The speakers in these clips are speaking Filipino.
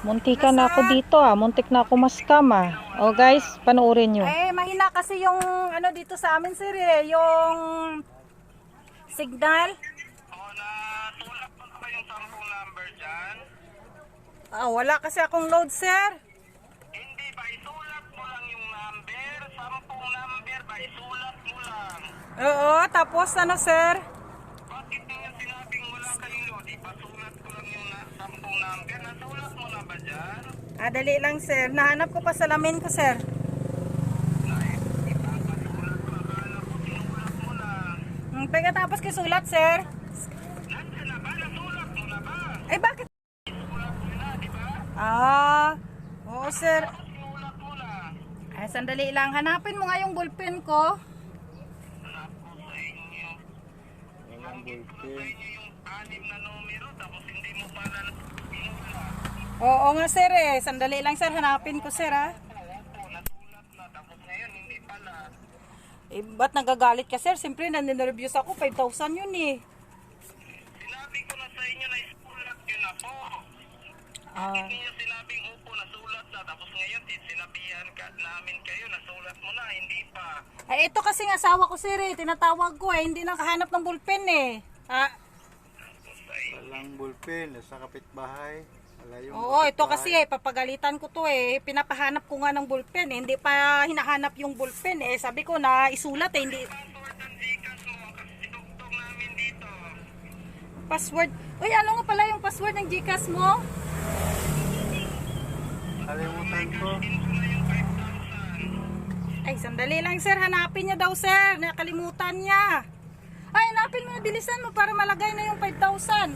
Muntikan na ako dito muntik na ako maskam O guys, panoorin nyo. Mahina kasi yung ano dito sa amin sir yung signal. Natulak mo ba yung 10 number dyan? Wala kasi akong load sir. Hindi ba, isulat mo lang yung number? 10 number ba, isulat mo lang. Oo, tapos ano sir? Bakit nga sinabing wala kayong load? Ipasulat ko lang yung 10 number. Nasulat mo na ba dyan? Dali lang sir. Nahanap ko pa salamin ko sir. Ipapasulat ko, akala ko sinulat mo na. Pagkatapos kisulat sir. Nandiyan na ba? Nasulat mo na ba? Bakit? Isulat mo na, di ba? Oo sir. Sinulat mo na. Sandali lang. Hanapin mo nga yung ballpen ko. Naku sa inyo. Ibanggit ko na sa inyo yung 6 na numero tapos hindi mo pala sinulat. Oo nga sir Sandali lang sir. Hanapin ko sir Opo, nasulat na tapos ngayon hindi pala. Ba't nagagalit ka sir? Siyempre naninervyos ako. 5,000 yun Sinabi ko na sa inyo na isulat nyo na po. Bakit niyo sinabing upo nasulat na tapos ngayon sinabihan ka namin kayo nasulat mo na hindi pa. Ito kasi ng asawa ko sir Tinatawag ko hindi nakahanap ng ballpen Walang bulpin, sa kapitbahay. Wala yung Oo, ito kapitbahay. kasi papagalitan ko to Pinapahanap ko nga ng ballpen hindi pa hinahanap yung ballpen Sabi ko na isulat hindi. Password ng Gcash mo kasi sinugtong namin dito. Password. Uy, ano nga pala yung password ng Gcash mo? Kalimutan ko. Ito na yung 5,000. Sandali lang sir, hanapin niya daw sir. Nakalimutan niya. Hanapin mo, bilisan mo para malagay na yung 5,000.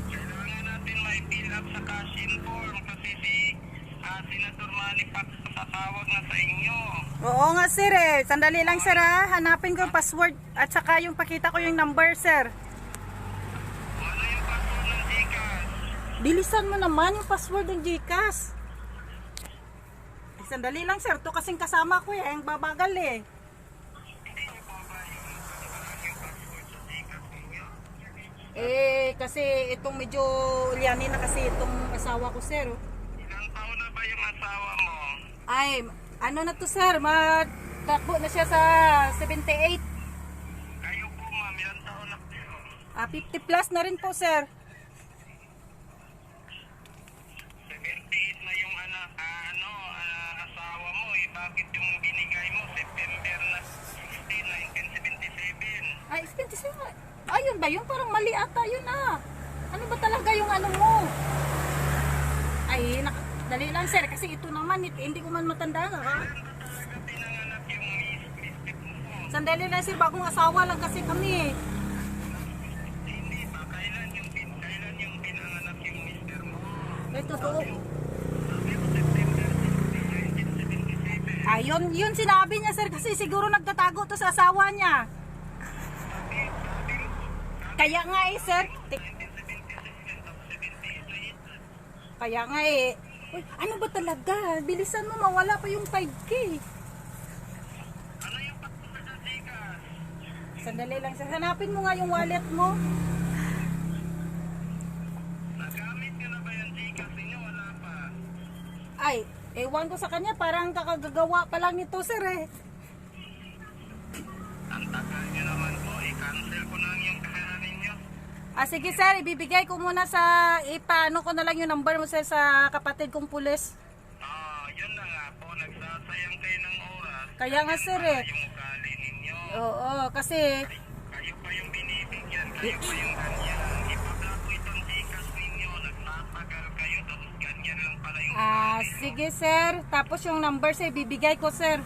Kailangan natin may fill up sa cash in form kasi si Senator Manny tatawag na sa inyo. Oo nga sir Sandali lang sir hanapin ko yung password at saka yung pakita ko yung number sir. Ano yung password ng Gcash? Bilisan mo naman yung password ng Gcash. Sandali lang sir, to kasing kasama ko ang babagal Hindi niyo po ba yung password sa Gcash ninyo? Kasi itong medyo ulyanin na kasi itong asawa ko sir Ilang taon na ba yung asawa mo? ano na to sir, matakbo na siya sa 78. Kayo po ma'am, ilang taon na kayo? 50 plus na rin po sir. 78 na yung asawa mo bakit yung binigay mo September na 16, 1977? 77. Ayun ba yun? Parang mali ata yun Ano ba talaga yung ano mo? Dali lang sir, kasi ito naman, hindi ko man matanda Talaga pinanganak yung mister mo. Sandali lang sir, bagong asawa lang kasi kami Hindi ba? Kailan yung pinanganak yung mister mo? Totoo. Sabi mo September 16, 1977. Yun sinabi niya sir, kasi siguro nagtatago to sa asawa niya. Kaya nga sir. Kaya nga Uy, ano ba talaga? Bilisan mo, mawala pa yung 5K. Ano yung password ng Gcash? Sandali lang sir, hanapin mo nga yung wallet mo. Nagamit nyo na ba yung Gcash ninyo? Wala pa. Ewan ko sa kanya, parang kakagagawa pa lang nito sir Ang tagal nyo naman po, i-cancel ko lang yung pera ninyo. Sige sir, ibibigay ko muna ipaano ko na lang yung number mo sir sa kapatid kong pulis. Yun na nga po, nagsasayang kayo ng oras. Kaya nga sir Yung ugali ninyo. Oo, kasi Kayo pa yung binibigyan, kayo pa yung ganyan. Ipablock ko itong Gcash ninyo, nagtatagal kayo, tapos ganyan lang pala yung sige sir, tapos yung number sir, ibibigay ko sir.